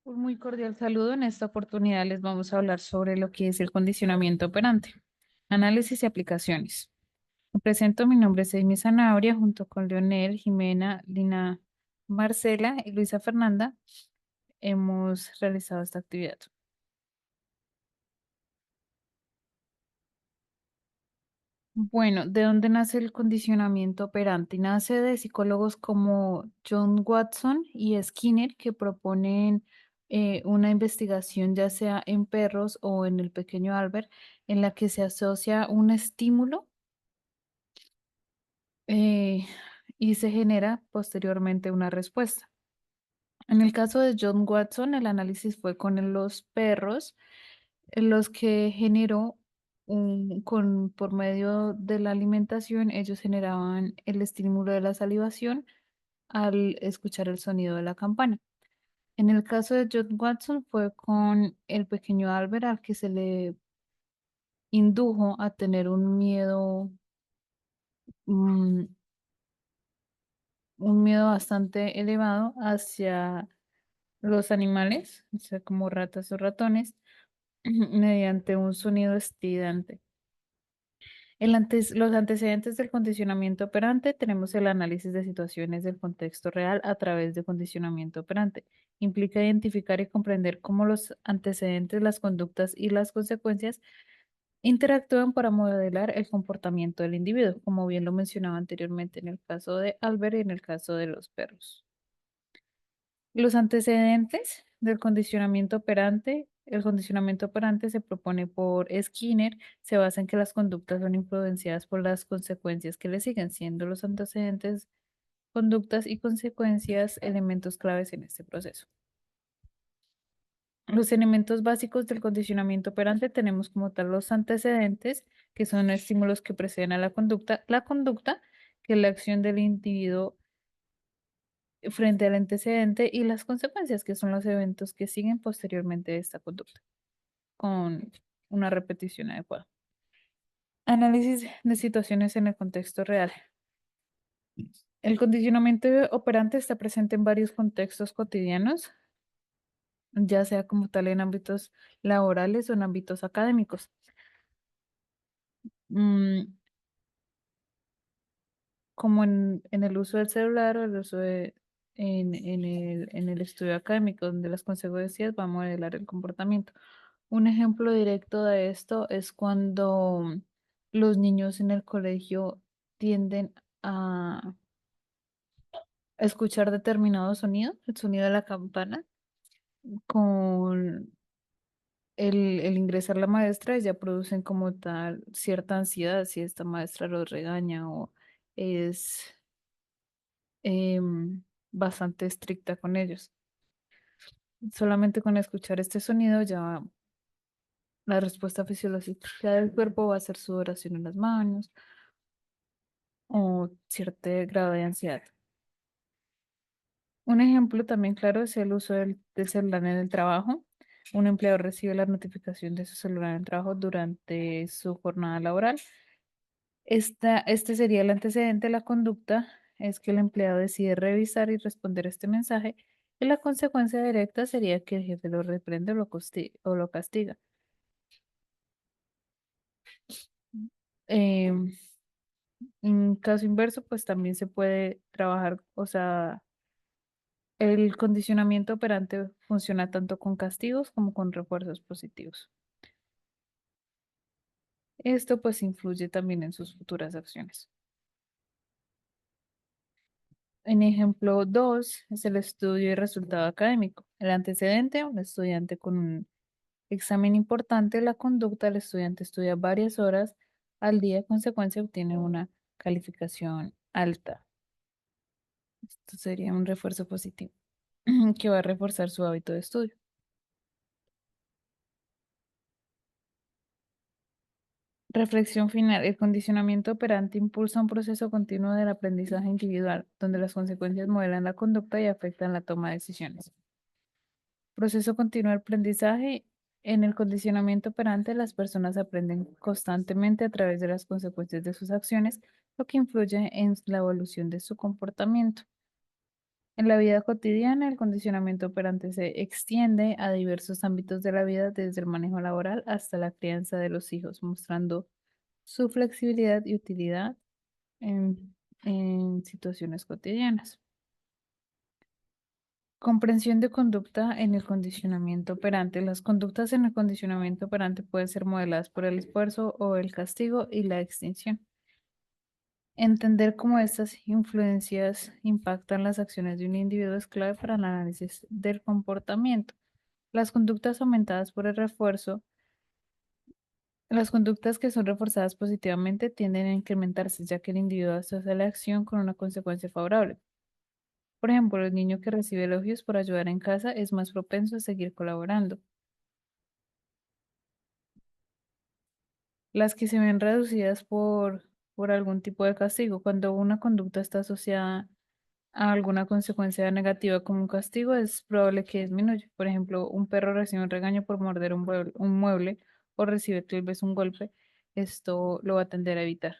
Un muy cordial saludo. En esta oportunidad les vamos a hablar sobre lo que es el condicionamiento operante, análisis y aplicaciones. Me presento, mi nombre es Amy Zanabria, junto con Leonel, Jimena, Lina, Marcela y Luisa Fernanda hemos realizado esta actividad. Bueno, ¿de dónde nace el condicionamiento operante? Nace de psicólogos como John Watson y Skinner que proponen una investigación ya sea en perros o en el pequeño Albert en la que se asocia un estímulo eh, y se genera posteriormente una respuesta. En el caso de John Watson, el análisis fue con los perros en los que generó por medio de la alimentación, ellos generaban el estímulo de la salivación al escuchar el sonido de la campana. En el caso de John Watson fue con el pequeño Albert al que se le indujo a tener mm, un miedo bastante elevado hacia los animales, o sea, como ratas o ratones, mediante un sonido estridente. Los antecedentes del condicionamiento operante, tenemos el análisis de situaciones del contexto real a través de condicionamiento operante. Implica identificar y comprender cómo los antecedentes, las conductas y las consecuencias interactúan para modelar el comportamiento del individuo, como bien lo mencionaba anteriormente en el caso de Albert y en el caso de los perros. Los antecedentes del condicionamiento operante. El condicionamiento operante se propone por Skinner, se basa en que las conductas son influenciadas por las consecuencias que le siguen, siendo los antecedentes, conductas y consecuencias elementos claves en este proceso. Los elementos básicos del condicionamiento operante tenemos como tal los antecedentes, que son estímulos que preceden a la conducta, que es la acción del individuo frente al antecedente, y las consecuencias, que son los eventos que siguen posteriormente a esta conducta, con una repetición adecuada. Análisis de situaciones en el contexto real. El condicionamiento operante está presente en varios contextos cotidianos, ya sea como tal en ámbitos laborales o en ámbitos académicos. Mm, Como en el uso del celular o el uso en el estudio académico, donde las consecuencias van a modelar el comportamiento. Un ejemplo directo de esto es cuando los niños en el colegio tienden a escuchar determinado sonido, el sonido de la campana, con el ingresar la maestra, ya producen como tal cierta ansiedad si esta maestra los regaña o es bastante estricta con ellos. Solamente con escuchar este sonido ya la respuesta fisiológica del cuerpo va a ser sudoración en las manos o cierto grado de ansiedad. Un ejemplo también claro es el uso del celular en el trabajo. Un empleador recibe la notificación de su celular en el trabajo durante su jornada laboral. Este sería el antecedente. La conducta es que el empleado decide revisar y responder este mensaje, y la consecuencia directa sería que el jefe lo reprende o lo castiga. Em, en caso inverso, pues también se puede trabajar, o sea, el condicionamiento operante funciona tanto con castigos como con refuerzos positivos. Esto pues influye también en sus futuras acciones. En ejemplo 2 es el estudio y resultado académico. El antecedente, un estudiante con un examen importante. La conducta, el estudiante estudia varias horas al día, en consecuencia obtiene una calificación alta. Esto sería un refuerzo positivo que va a reforzar su hábito de estudio. Reflexión final. El condicionamiento operante impulsa un proceso continuo del aprendizaje individual, donde las consecuencias modelan la conducta y afectan la toma de decisiones. Proceso continuo de aprendizaje. En el condicionamiento operante, las personas aprenden constantemente a través de las consecuencias de sus acciones, lo que influye en la evolución de su comportamiento. En la vida cotidiana, el condicionamiento operante se extiende a diversos ámbitos de la vida, desde el manejo laboral hasta la crianza de los hijos, mostrando su flexibilidad y utilidad en situaciones cotidianas. Comprensión de conducta en el condicionamiento operante. Las conductas en el condicionamiento operante pueden ser modeladas por el esfuerzo o el castigo y la extinción. Entender cómo estas influencias impactan las acciones de un individuo es clave para el análisis del comportamiento. Las conductas aumentadas por el refuerzo, las conductas que son reforzadas positivamente tienden a incrementarse, ya que el individuo asocia la acción con una consecuencia favorable. Por ejemplo, el niño que recibe elogios por ayudar en casa es más propenso a seguir colaborando. Las que se ven reducidas por algún tipo de castigo, cuando una conducta está asociada a alguna consecuencia negativa como un castigo, es probable que disminuya. Por ejemplo, un perro recibe un regaño por morder un mueble o recibe tal vez un golpe. Esto lo va a tender a evitar.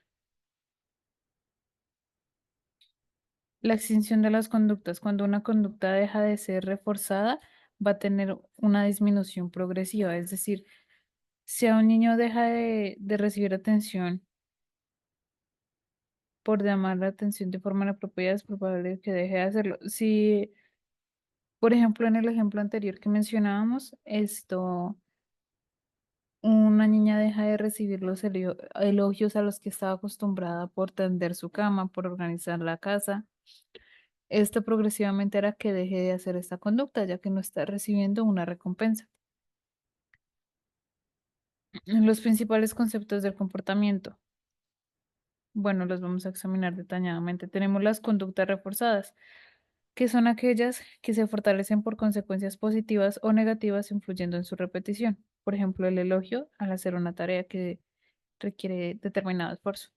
La extinción de las conductas. Cuando una conducta deja de ser reforzada, va a tener una disminución progresiva. Es decir, si a un niño deja de recibir atención por llamar la atención de forma inapropiada, es probable que deje de hacerlo. Si, por ejemplo, en el ejemplo anterior que mencionábamos, una niña deja de recibir los elogios a los que estaba acostumbrada por tender su cama, por organizar la casa. Esto progresivamente hará que deje de hacer esta conducta, ya que no está recibiendo una recompensa. Los principales conceptos del comportamiento. Bueno, los vamos a examinar detalladamente. Tenemos las conductas reforzadas, que son aquellas que se fortalecen por consecuencias positivas o negativas influyendo en su repetición. Por ejemplo, el elogio al hacer una tarea que requiere determinado esfuerzo.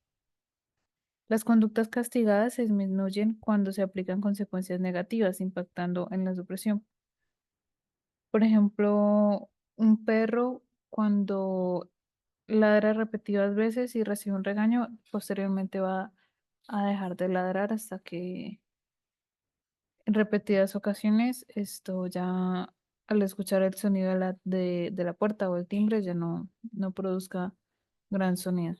Las conductas castigadas se disminuyen cuando se aplican consecuencias negativas, impactando en la supresión. Por ejemplo, un perro cuando ladra repetidas veces y recibe un regaño, posteriormente va a dejar de ladrar hasta que en repetidas ocasiones esto ya al escuchar el sonido de la puerta o el timbre ya no produzca gran sonido.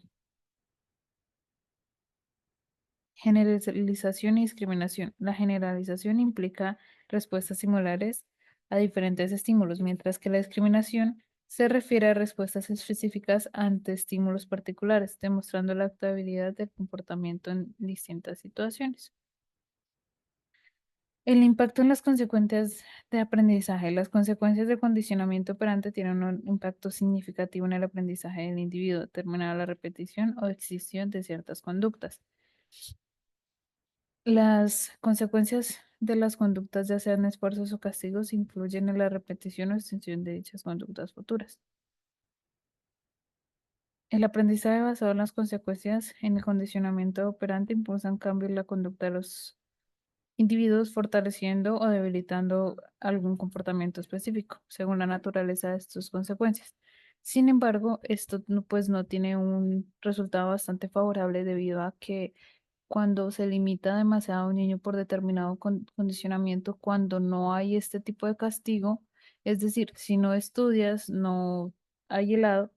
Generalización y discriminación. La generalización implica respuestas similares a diferentes estímulos, mientras que la discriminación se refiere a respuestas específicas ante estímulos particulares, demostrando la adaptabilidad del comportamiento en distintas situaciones. El impacto en las consecuencias de aprendizaje. Las consecuencias del condicionamiento operante tienen un impacto significativo en el aprendizaje del individuo, determinada la repetición o extinción de ciertas conductas. Las consecuencias de las conductas, ya sean esfuerzos o castigos, influyen en la repetición o extensión de dichas conductas futuras. El aprendizaje basado en las consecuencias en el condicionamiento operante impulsa un cambio en la conducta de los individuos, fortaleciendo o debilitando algún comportamiento específico, según la naturaleza de estas consecuencias. Sin embargo, esto pues no tiene un resultado bastante favorable debido a que cuando se limita demasiado a un niño por determinado condicionamiento, cuando no hay este tipo de castigo, es decir, si no estudias, no hay helado,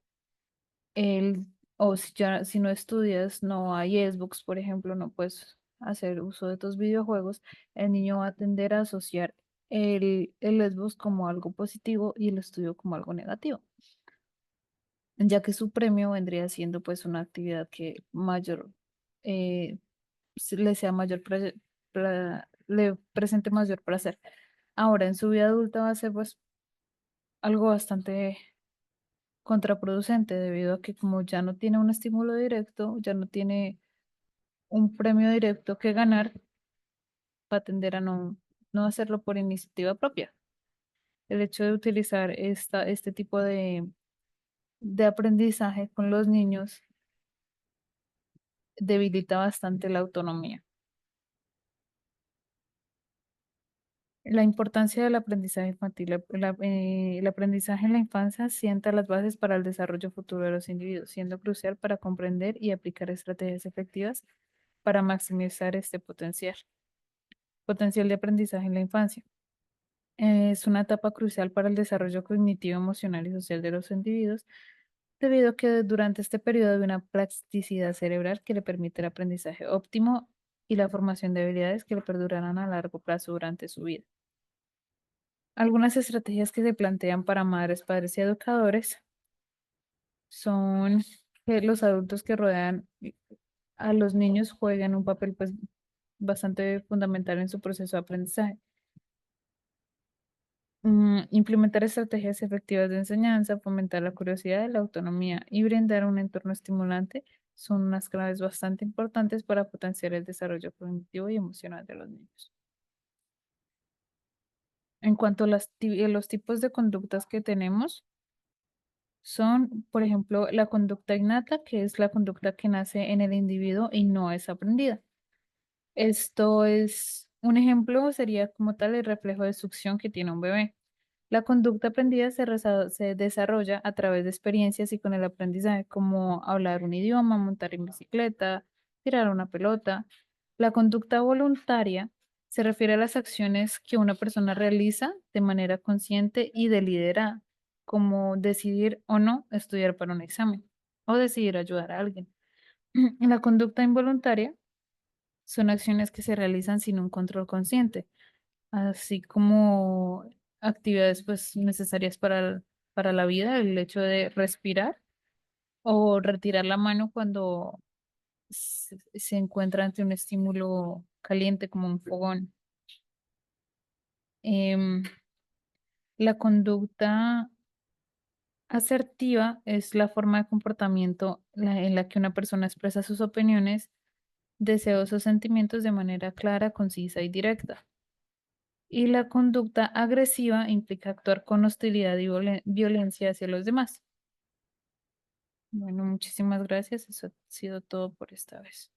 o si no estudias, no hay Xbox, por ejemplo, no puedes hacer uso de tus videojuegos, el niño va a tender a asociar el Xbox como algo positivo y el estudio como algo negativo, ya que su premio vendría siendo pues una actividad que mayor eh, le sea mayor le presente mayor placer. Ahora, en su vida adulta va a ser pues algo bastante contraproducente debido a que como ya no tiene un estímulo directo, ya no tiene un premio directo que ganar, va a tender a no hacerlo por iniciativa propia. El hecho de utilizar este tipo de aprendizaje con los niños debilita bastante la autonomía. La importancia del aprendizaje infantil. El aprendizaje en la infancia sienta las bases para el desarrollo futuro de los individuos, siendo crucial para comprender y aplicar estrategias efectivas para maximizar este potencial. Potencial de aprendizaje en la infancia. Es una etapa crucial para el desarrollo cognitivo, emocional y social de los individuos, debido a que durante este periodo hay una plasticidad cerebral que le permite el aprendizaje óptimo y la formación de habilidades que le perdurarán a largo plazo durante su vida. Algunas estrategias que se plantean para madres, padres y educadores son que los adultos que rodean a los niños jueguen un papel pues bastante fundamental en su proceso de aprendizaje. Implementar estrategias efectivas de enseñanza, fomentar la curiosidad y la autonomía y brindar un entorno estimulante son unas claves bastante importantes para potenciar el desarrollo cognitivo y emocional de los niños. En cuanto a los tipos de conductas que tenemos, son, por ejemplo, la conducta innata, que es la conducta que nace en el individuo y no es aprendida. Esto es un ejemplo, sería como tal el reflejo de succión que tiene un bebé. La conducta aprendida se desarrolla a través de experiencias y con el aprendizaje, como hablar un idioma, montar en bicicleta, tirar una pelota. La conducta voluntaria se refiere a las acciones que una persona realiza de manera consciente y deliberada, como decidir o no estudiar para un examen o decidir ayudar a alguien. La conducta involuntaria son acciones que se realizan sin un control consciente, así como actividades pues necesarias para la vida, el hecho de respirar o retirar la mano cuando se encuentra ante un estímulo caliente como un fogón. Em, la conducta asertiva es la forma de comportamiento en la que una persona expresa sus opiniones, deseos o sentimientos de manera clara, concisa y directa. Y la conducta agresiva implica actuar con hostilidad y violencia hacia los demás. Bueno, muchísimas gracias. Eso ha sido todo por esta vez.